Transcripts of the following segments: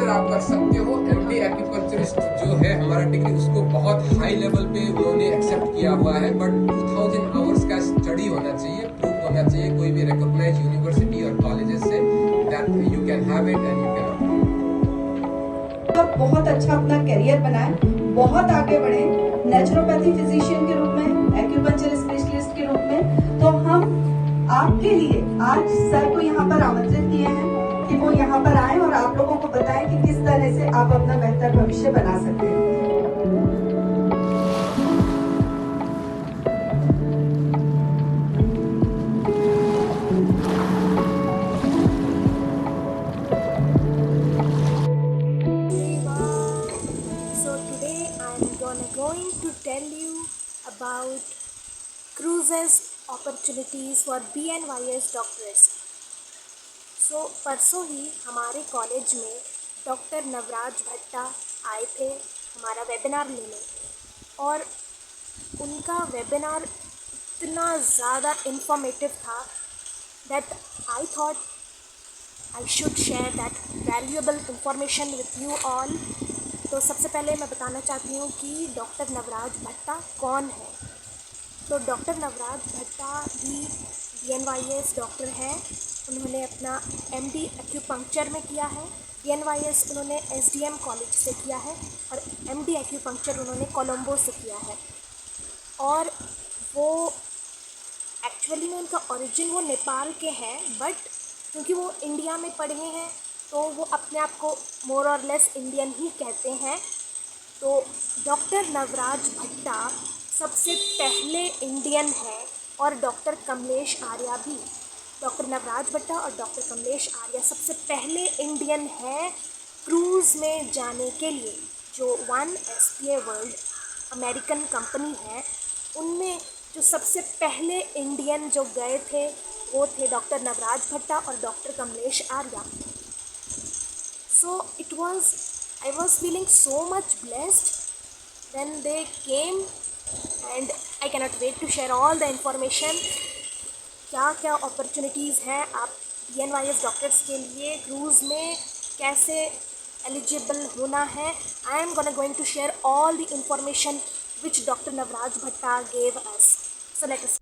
Acupuncture आप कर सकते हो। एमडी एक्यूपंक्चरिस्ट जो है हमारा डिग्री, उसको बहुत हाई लेवल पे उन्होंने एक्सेप्ट किया हुआ है, बट 2000 आवर्स का स्टडी होना चाहिए, प्रूफ होना चाहिए कोई भी रिकॉग्नाइज्ड यूनिवर्सिटी और कॉलेजेस से, that you can have it and you can apply. बहुत अच्छा अपना करियर बनाए, बहुत आगे बढ़े नेचुरोपैथी फिजिशियन के रूप में, एक्यूपंक्चर स्पेशलिस्ट के रूप में। तो हम आपके लिए आज सर को यहाँ पर आमंत्रित किए हैं कि वो यहाँ पर आए और आप लोगों को बताएं कि किस तरह से आप अपना बेहतर भविष्य बना सकते हैं। Going to tell you about cruises opportunities for BNYS doctors. So परसों ही हमारे कॉलेज में डॉक्टर नवराज भट्टा आए थे हमारा वेबिनार लेने, और उनका वेबिनार इतना ज़्यादा इंफॉर्मेटिव था that I thought I should share that valuable information with you all. तो सबसे पहले मैं बताना चाहती हूँ कि डॉक्टर नवराज भट्टा कौन है। तो डॉक्टर नवराज भट्टा भी BNYS डॉक्टर हैं। उन्होंने अपना MD एक्यूपंक्चर में किया है। BNYS उन्होंने SDM कॉलेज से किया है और MD एक्यूपंक्चर उन्होंने कोलंबो से किया है। और वो एक्चुअली में उनका ओरिजिन वो नेपाल के हैं, बट क्योंकि वो इंडिया में पढ़े हैं तो वो अपने आप को मोर और लेस इंडियन ही कहते हैं। तो डॉक्टर नवराज भट्टा सबसे पहले इंडियन है, और डॉक्टर कमलेश आर्या भी। डॉक्टर नवराज भट्टा और डॉक्टर कमलेश आर्या सबसे पहले इंडियन हैं क्रूज़ में जाने के लिए, जो 1SPA वर्ल्ड अमेरिकन कंपनी है, उनमें जो सबसे पहले इंडियन जो गए थे वो थे डॉक्टर नवराज भट्टा और doctor Kamlesh Arya. So I was feeling so much blessed when they came, and I cannot wait to share all the information. क्या क्या अपॉर्चुनिटीज़ हैं आप BNYS डॉक्टर्स के लिए, क्रूज़ में कैसे एलिजिबल होना है। I am going to share all the information which Dr. Navraj Bhatta gave us. So let us.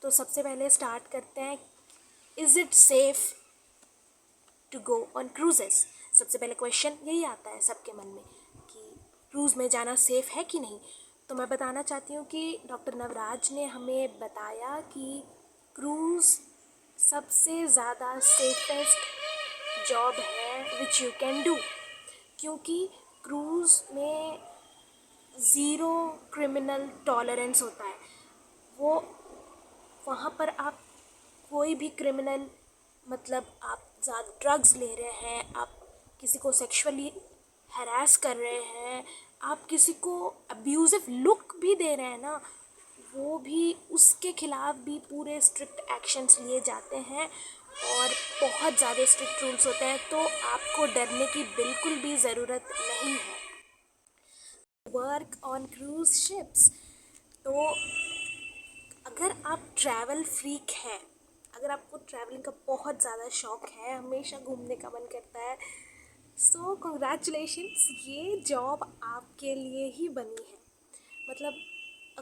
तो सबसे पहले स्टार्ट करते हैं, is it safe to go on cruises. सबसे पहले क्वेश्चन यही आता है सबके मन में कि क्रूज़ में जाना सेफ़ है कि नहीं। तो मैं बताना चाहती हूँ कि डॉक्टर नवराज ने हमें बताया कि क्रूज़ सबसे ज़्यादा सेफेस्ट जॉब है विच यू कैन डू, क्योंकि क्रूज़ में ज़ीरो क्रिमिनल टॉलरेंस होता है। वो वहाँ पर आप कोई भी क्रिमिनल, मतलब आप ज़्यादा ड्रग्स ले रहे हैं, आप किसी को सेक्सुअली हरास कर रहे हैं, आप किसी को अब्यूज़िव लुक भी दे रहे हैं ना, वो भी उसके ख़िलाफ़ भी पूरे स्ट्रिक्ट एक्शंस लिए जाते हैं और बहुत ज़्यादा स्ट्रिक्ट रूल्स होते हैं। तो आपको डरने की बिल्कुल भी ज़रूरत नहीं है। Work on cruise ships. तो अगर आप ट्रैवल फ्रीक हैं, अगर आपको ट्रैवलिंग का बहुत ज़्यादा शौक़ है, हमेशा घूमने का मन करता है, सो कंग्रेचुलेशंस, ये जॉब आपके लिए ही बनी है। मतलब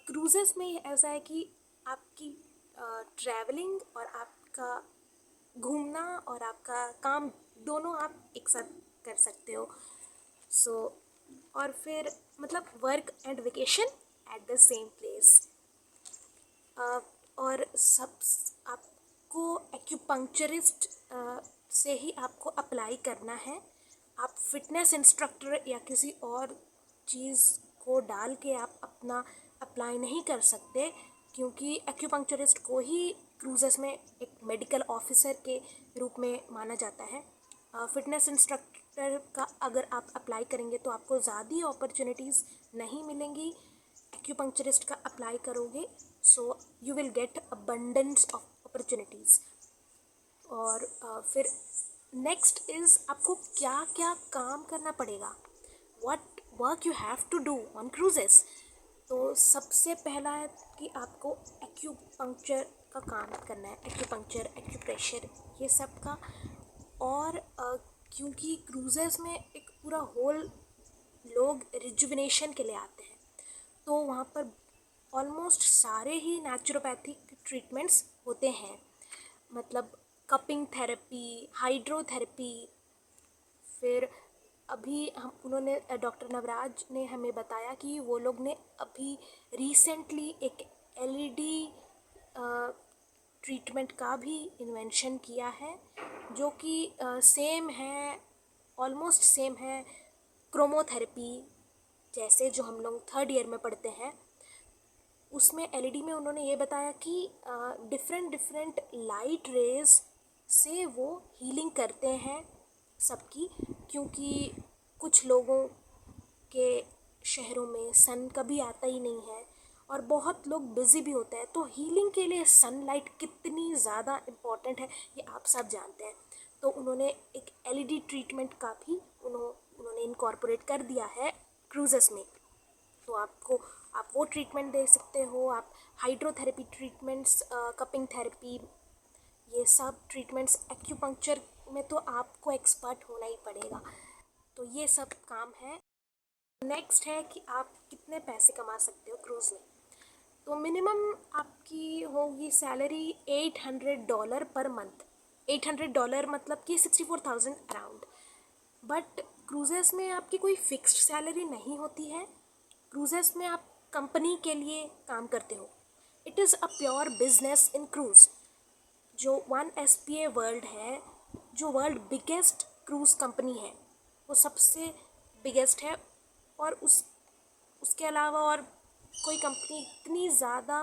क्रूज़ेस में ऐसा है कि आपकी ट्रैवलिंग और आपका घूमना और आपका काम दोनों आप एक साथ कर सकते हो। सो और फिर मतलब work and vacation at the same place. और सब आपको एक्यूपंक्चरिस्ट से ही आपको अप्लाई करना है। आप फिटनेस इंस्ट्रक्टर या किसी और चीज़ को डाल के आप अपना अप्लाई नहीं कर सकते, क्योंकि एक्यूपंक्चरिस्ट को ही क्रूजेस में एक मेडिकल ऑफिसर के रूप में माना जाता है। फिटनेस इंस्ट्रक्टर का अगर आप अप्लाई करेंगे तो आपको ज़्यादा अपॉर्चुनिटीज़ नहीं मिलेंगी। एक्यूपंक्चरिस्ट का अप्लाई करोगे so you will get abundance of opportunities. और फिर नेक्स्ट इज़ आपको क्या क्या काम करना पड़ेगा, what work you have to do on cruises. तो सबसे पहला है कि आपको एक्यूपंक्चर का काम करना है, एक्यूपंक्चर, एक्यूप्रेशर, ये सब का। और क्योंकि क्रूज़ेस में एक पूरा होल लोग रिजुविनेशन के लिए आते हैं, तो वहाँ पर ऑलमोस्ट सारे ही नेचुरोपैथिक ट्रीटमेंट्स होते हैं, मतलब कपिंग थेरेपी, हाइड्रोथेरेपी। फिर अभी उन्होंने डॉक्टर नवराज ने हमें बताया कि वो लोग ने अभी रिसेंटली एक एलईडी ट्रीटमेंट का भी इन्वेंशन किया है, जो कि सेम है, ऑलमोस्ट सेम है क्रोमोथेरेपी जैसे जो हम लोग 3rd ईयर में पढ़ते हैं। उसमें एलईडी में उन्होंने ये बताया कि डिफरेंट लाइट रेज से वो हीलिंग करते हैं सबकी, क्योंकि कुछ लोगों के शहरों में सन कभी आता ही नहीं है और बहुत लोग बिज़ी भी होते हैं, तो हीलिंग के लिए सनलाइट कितनी ज़्यादा इम्पॉर्टेंट है ये आप सब जानते हैं। तो उन्होंने एक एलईडी ट्रीटमेंट का भी उन्होंने इनकॉर्पोरेट कर दिया है क्रूजेस में। तो आप वो ट्रीटमेंट दे सकते हो, आप हाइड्रोथेरेपी ट्रीटमेंट्स, कपिंग थेरेपी, ये सब ट्रीटमेंट्स। एक्यूपंक्चर में तो आपको एक्सपर्ट होना ही पड़ेगा। तो ये सब काम है। नेक्स्ट है कि आप कितने पैसे कमा सकते हो क्रूज़ में। तो मिनिमम आपकी होगी सैलरी $800 पर मंथ। $800 मतलब कि 64,000 अराउंड। बट क्रूजेस में आपकी कोई फिक्स्ड सैलरी नहीं होती है। क्रूजेस में आप कंपनी के लिए काम करते हो। It is a pure business in cruise. जो 1SPA वर्ल्ड है, जो वर्ल्ड बिगेस्ट क्रूज़ कंपनी है, वो सबसे बिगेस्ट है। और उसके अलावा और कोई कंपनी इतनी ज़्यादा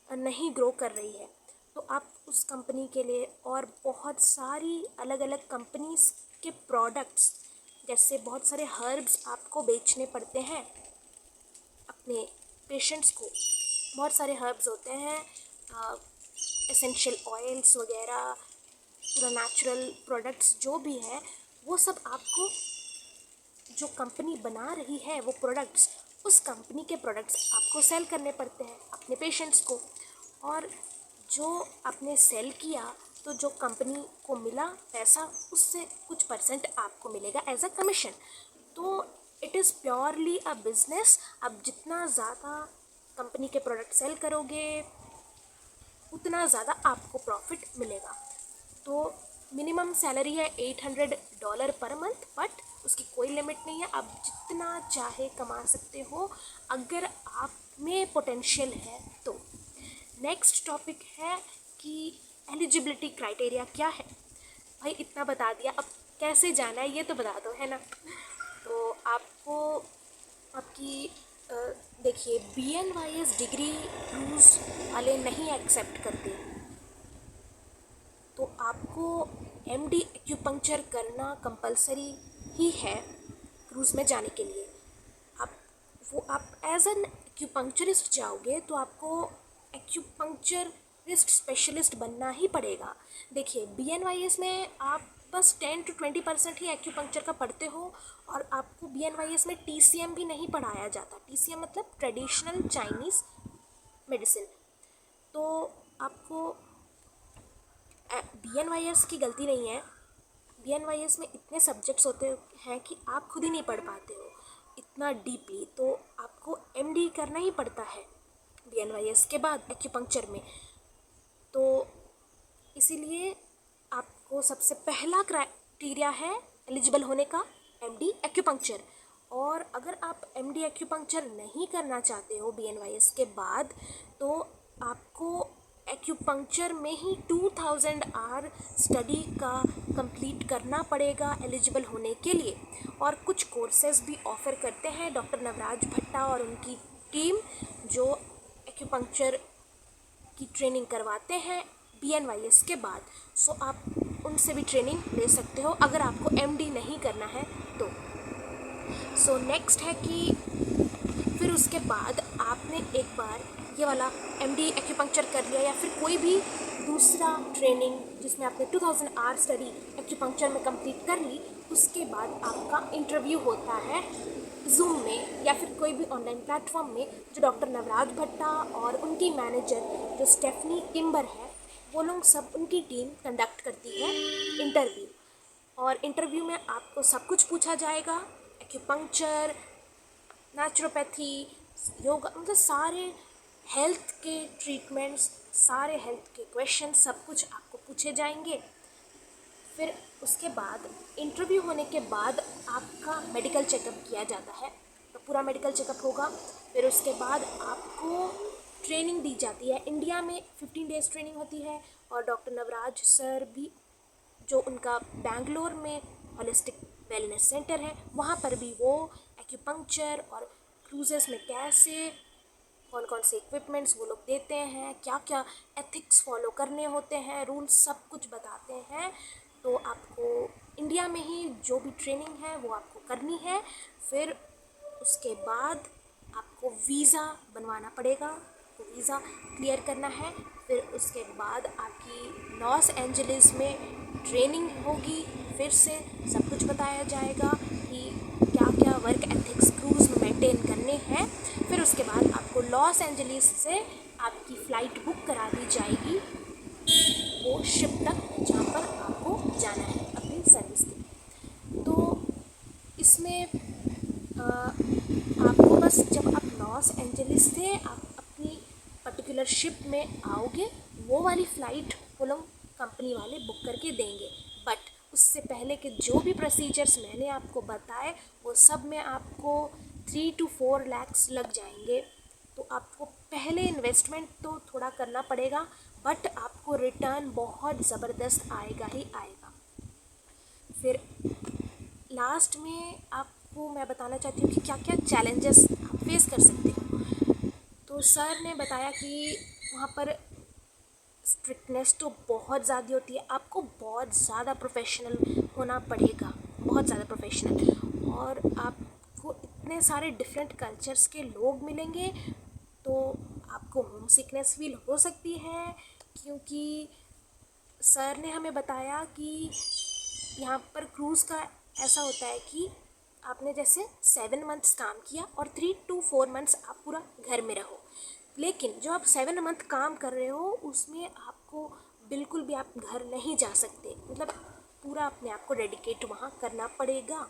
नहीं ग्रो कर रही है। तो आप उस कंपनी के लिए और बहुत सारी अलग अलग कंपनीज़ के प्रोडक्ट्स, जैसे बहुत सारे हर्ब्स आपको बेचने पड़ते हैं अपने पेशेंट्स को। बहुत सारे हर्ब्स होते हैं, एसेंशियल ऑयल्स वगैरह, पूरा नेचुरल प्रोडक्ट्स जो भी हैं, वो सब आपको जो कंपनी बना रही है वो प्रोडक्ट्स, उस कंपनी के प्रोडक्ट्स आपको सेल करने पड़ते हैं अपने पेशेंट्स को। और जो आपने सेल किया तो जो कंपनी को मिला पैसा, उससे कुछ परसेंट आपको मिलेगा एज अ कमीशन। तो it is purely a business. आप जितना ज़्यादा कंपनी के प्रोडक्ट सेल करोगे उतना ज़्यादा आपको प्रॉफिट मिलेगा। तो मिनिमम सैलरी है $800 पर मंथ, बट उसकी कोई लिमिट नहीं है, आप जितना चाहे कमा सकते हो अगर आप में पोटेंशियल है तो। नेक्स्ट टॉपिक है कि एलिजिबिलिटी क्राइटेरिया क्या है। भाई इतना बता दिया, अब कैसे जाना है ये तो बता दो, है ना। तो आपको आपकी देखिए, BNYS डिग्री क्रूज़ वाले नहीं एक्सेप्ट करते, तो आपको MD एक्यूपंक्चर करना कंपलसरी ही है क्रूज़ में जाने के लिए। आप एज एन एक्यूपंक्चरिस्ट जाओगे तो आपको एक्यूपंक्चरिस्ट स्पेशलिस्ट बनना ही पड़ेगा। देखिए, BNYS में आप बस 10 to 20% ही एक्यूपंक्चर का पढ़ते हो, और आपको BNYS में TCM भी नहीं पढ़ाया जाता। TCM मतलब ट्रेडिशनल चाइनीज़ मेडिसिन। तो आपको BNYS की गलती नहीं है। BNYS में इतने सब्जेक्ट्स होते हैं कि आप खुद ही नहीं पढ़ पाते हो इतना डीपली, तो आपको MD करना ही पड़ता है BNYS के बाद एक्यूपंक्चर में। तो इसीलिए आपको सबसे पहला क्राइटेरिया है एलिजिबल होने का MD एक्यूपंक्चर। और अगर आप MD एक्यूपंक्चर नहीं करना चाहते हो BNYS के बाद, तो आपको एक्यूपंक्चर में ही 2000 आवर स्टडी का कंप्लीट करना पड़ेगा एलिजिबल होने के लिए। और कुछ कोर्सेज भी ऑफ़र करते हैं डॉक्टर नवराज भट्टा और उनकी टीम, जो एक्यूपंक्चर की ट्रेनिंग करवाते हैं BNYS के बाद। सो आप उनसे भी ट्रेनिंग ले सकते हो अगर आपको MD नहीं करना है तो। सो नेक्स्ट है कि फिर उसके बाद आपने एक बार ये वाला MD एक्यूपंक्चर कर लिया, या फिर कोई भी दूसरा ट्रेनिंग जिसमें आपने 2000 आवर स्टडी एक्यूपंक्चर में कंप्लीट कर ली, उसके बाद आपका इंटरव्यू होता है जूम में या फिर कोई भी ऑनलाइन प्लेटफॉर्म में जो डॉक्टर नवराज भट्टा और उनकी मैनेजर जो स्टेफनी किम्बर है, वो लोग सब, उनकी टीम कंडक्ट करती है इंटरव्यू। और इंटरव्यू में आपको सब कुछ पूछा जाएगा, एक्यूपंक्चर, नेचुरोपैथी, योगा, मतलब सारे हेल्थ के ट्रीटमेंट्स, सारे हेल्थ के क्वेश्चन, सब कुछ आपको पूछे जाएंगे। फिर उसके बाद इंटरव्यू होने के बाद आपका मेडिकल चेकअप किया जाता है, तो पूरा मेडिकल चेकअप होगा। फिर उसके बाद आपको ट्रेनिंग दी जाती है। इंडिया में 15 डेज़ ट्रेनिंग होती है और डॉक्टर नवराज सर भी, जो उनका बेंगलोर में होलिस्टिक वेलनेस सेंटर है, वहाँ पर भी वो एक्यूपंक्चर और क्रूजेस में कैसे, कौन कौन से इक्विपमेंट्स वो लोग देते हैं, क्या क्या एथिक्स फॉलो करने होते हैं, रूल्स, सब कुछ बताते हैं। तो आपको इंडिया में ही जो भी ट्रेनिंग है वो आपको करनी है। फिर उसके बाद आपको वीज़ा बनवाना पड़ेगा, तो वीज़ा क्लियर करना है। फिर उसके बाद आपकी लॉस एंजलिस में ट्रेनिंग होगी, फिर से सब कुछ बताया जाएगा कि क्या क्या वर्क एथिक्स क्रूज़ में मेंटेन करने हैं। फिर उसके बाद आपको लॉस एंजलिस से आपकी फ़्लाइट बुक करा दी जाएगी वो शिप तक जहाँ पर आपको जाना है अपनी सर्विस के लिए। तो इसमें आपको बस जब आप लॉस एंजलिस से आप अपनी पर्टिकुलर शिप में आओगे, वो वाली फ़्लाइट वो लोग कंपनी वाले बुक करके देंगे। बट उससे पहले के जो भी प्रोसीजर्स मैंने आपको बताए, वो सब में आपको 3 to 4 lakhs लग जाएंगे। तो आपको पहले इन्वेस्टमेंट तो थोड़ा करना पड़ेगा, बट आपको रिटर्न बहुत ज़बरदस्त आएगा ही आएगा। फिर लास्ट में आपको मैं बताना चाहती हूँ कि क्या क्या चैलेंजेस आप फेस कर सकते हो। तो सर ने बताया कि वहाँ पर स्ट्रिक्टनेस तो बहुत ज़्यादा होती है, आपको बहुत ज़्यादा प्रोफेशनल होना पड़ेगा, बहुत ज़्यादा प्रोफेशनल। और आपको इतने सारे डिफरेंट कल्चर्स के लोग मिलेंगे, तो आपको होम सिकनेस फील हो सकती है, क्योंकि सर ने हमें बताया कि यहाँ पर क्रूज़ का ऐसा होता है कि आपने जैसे 7 months काम किया और 3 to 4 months आप पूरा घर में रहो, लेकिन जो आप 7 month काम कर रहे हो उसमें आपको बिल्कुल भी आप घर नहीं जा सकते, मतलब पूरा अपने आप को डेडिकेट वहाँ करना पड़ेगा।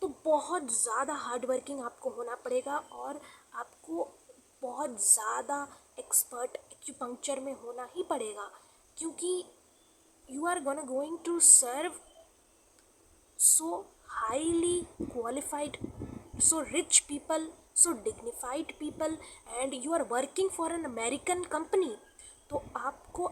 तो बहुत ज़्यादा हार्ड वर्किंग आपको होना पड़ेगा और आपको बहुत ज़्यादा एक्सपर्ट एक्यूपंक्चर में होना ही पड़ेगा, क्योंकि you are gonna going to serve so highly qualified, so rich people, so dignified people, and you are working for an American company। तो आपको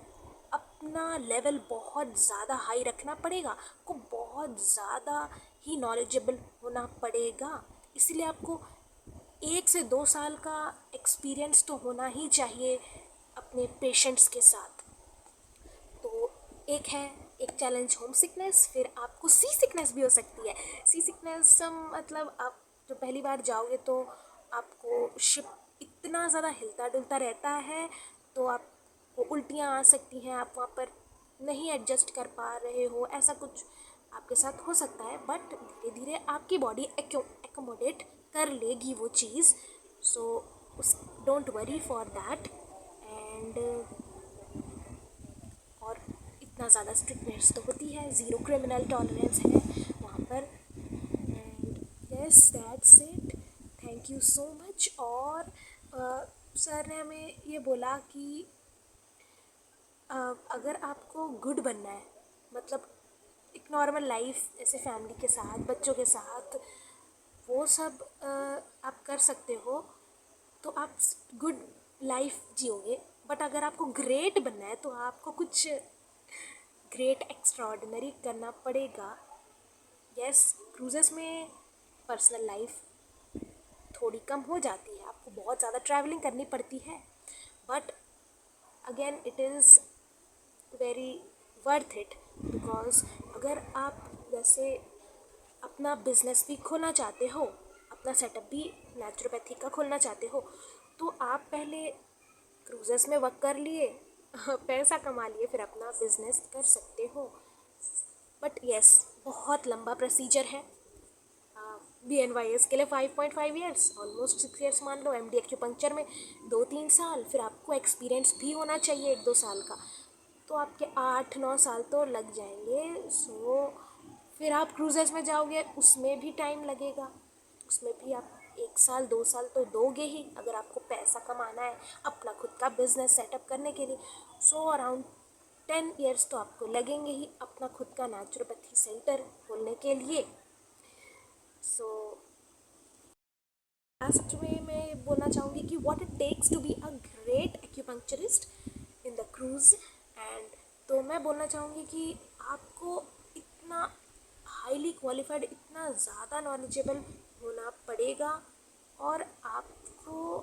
अपना लेवल बहुत ज़्यादा हाई रखना पड़ेगा, आपको बहुत ज़्यादा ही नॉलेजेबल होना पड़ेगा। इसलिए आपको 1 से 2 साल का एक्सपीरियंस तो होना ही चाहिए अपने पेशेंट्स के साथ। तो एक चैलेंज होम सिकनेस, फिर आपको सी सिकनेस भी हो सकती है। सी सिकनेस मतलब आप जो पहली बार जाओगे तो आपको शिप इतना ज़्यादा हिलता डुलता रहता है, तो आपको उल्टियाँ आ सकती हैं, आप वहाँ पर नहीं एडजस्ट कर पा रहे हो, ऐसा कुछ आपके साथ हो सकता है। बट धीरे धीरे आपकी बॉडी एकोमोडेट कर लेगी वो चीज़, so don't worry for that. And और इतना ज़्यादा स्ट्रिक्टनेस तो होती है, ज़ीरो क्रिमिनल टॉलरेंस है वहाँ पर। And yes, that's it, thank you so much. और सर ने हमें ये बोला कि अगर आपको गुड बनना है, मतलब एक नॉर्मल लाइफ जैसे फैमिली के साथ, बच्चों के साथ, वो सब आप कर सकते हो, तो आप गुड लाइफ जियोगे। बट अगर आपको ग्रेट बनना है तो आपको कुछ ग्रेट एक्स्ट्राऑर्डिनरी करना पड़ेगा। यस, क्रूजेस में पर्सनल लाइफ थोड़ी कम हो जाती है, आपको बहुत ज़्यादा ट्रैवलिंग करनी पड़ती है, but again it is very worth it. Because अगर आप जैसे अपना बिजनेस भी खोलना चाहते हो, अपना सेटअप भी नेचुरोपैथी का खोलना चाहते हो, तो आप पहले क्रूजेस में वर्क कर लिए, पैसा कमा लिए, फिर अपना बिजनेस कर सकते हो। बट यस, बहुत लंबा प्रोसीजर है, BNYS के लिए 5.5 ईयर्स, ऑलमोस्ट 6 ईयर्स मान लो। MD एक्यूपंक्चर में 2-3 साल, फिर आपको एक्सपीरियंस भी होना चाहिए 1-2 साल का, तो आपके 8-9 साल तो लग जाएंगे। सो फिर आप क्रूजेस में जाओगे, उसमें भी टाइम लगेगा, उसमें भी आप 1 साल 2 साल तो दोगे ही, अगर आपको पैसा कमाना है अपना खुद का बिजनेस सेटअप करने के लिए। सो अराउंड 10 ईयर्स तो आपको लगेंगे ही अपना खुद का नेचुरोपैथी सेंटर खोलने के लिए। सो लास्ट में मैं बोलना चाहूँगी कि what it takes to be a great acupuncturist in the cruise. And तो मैं बोलना चाहूँगी कि आपको इतना हाईली क्वालिफाइड, इतना ज़्यादा नॉलेजेबल होना पड़ेगा, और आपको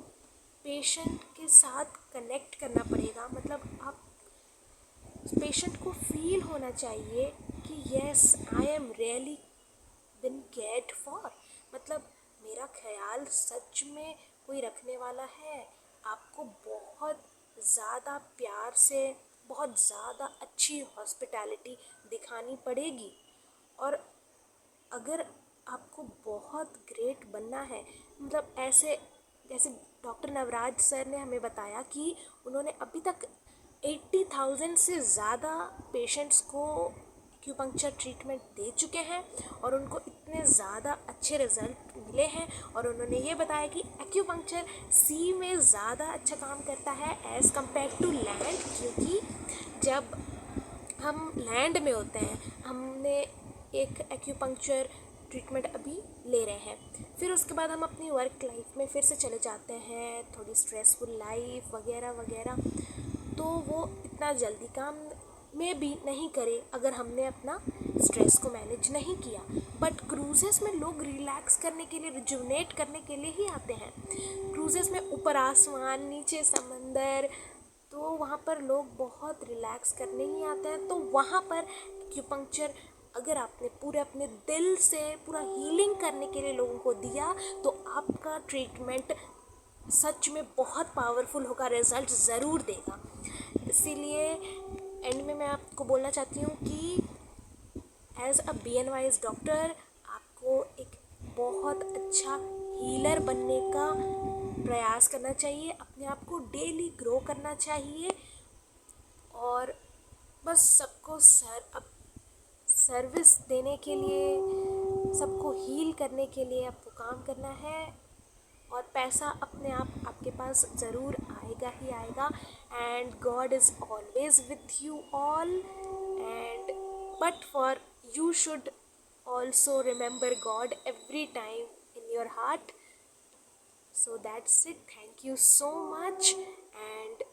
पेशेंट के साथ कनेक्ट करना पड़ेगा। मतलब आप पेशेंट को फील होना चाहिए कि yes I am really been cared for, मतलब मेरा ख्याल सच में कोई रखने वाला है। आपको बहुत ज़्यादा प्यार से, बहुत ज़्यादा अच्छी हॉस्पिटैलिटी दिखानी पड़ेगी। और अगर आपको बहुत ग्रेट बनना है, मतलब ऐसे जैसे डॉक्टर नवराज सर ने हमें बताया कि उन्होंने अभी तक 80,000 से ज़्यादा पेशेंट्स को एक्यूपंक्चर ट्रीटमेंट दे चुके हैं, और उनको इतने ज़्यादा अच्छे रिजल्ट मिले हैं। और उन्होंने ये बताया कि एक्यूपंक्चर सी में ज़्यादा अच्छा काम करता है एज़ कम्पेयर टू लैंड, क्योंकि जब हम लैंड में होते हैं, हमने एक एक्यूपंक्चर ट्रीटमेंट अभी ले रहे हैं, फिर उसके बाद हम अपनी वर्क लाइफ में फिर से चले जाते हैं, थोड़ी स्ट्रेसफुल लाइफ वगैरह वगैरह, तो वो इतना जल्दी काम में भी नहीं करे अगर हमने अपना स्ट्रेस को मैनेज नहीं किया। बट क्रूजेस में लोग रिलैक्स करने के लिए, रिजुवनेट करने के लिए ही आते हैं। क्रूजेस में ऊपर आसमान, नीचे समंदर, तो वहाँ पर लोग बहुत रिलैक्स करने ही आते हैं। तो वहाँ पर एक्यूपंक्चर अगर आपने पूरे अपने दिल से पूरा हीलिंग करने के लिए लोगों को दिया, तो आपका ट्रीटमेंट सच में बहुत पावरफुल होगा, रिजल्ट ज़रूर देगा। इसीलिए एंड में मैं आपको बोलना चाहती हूँ कि एज अ BNYS डॉक्टर आपको एक बहुत अच्छा हीलर बनने का प्रयास करना चाहिए, अपने आप को डेली ग्रो करना चाहिए, और बस सबको सर्विस देने के लिए, सबको हील करने के लिए आपको काम करना है। और पैसा अपने आप आपके पास ज़रूर आएगा ही आएगा। And God is always with you all, and but for you should also remember God every time in your heart. So that's it. Thank you so much, and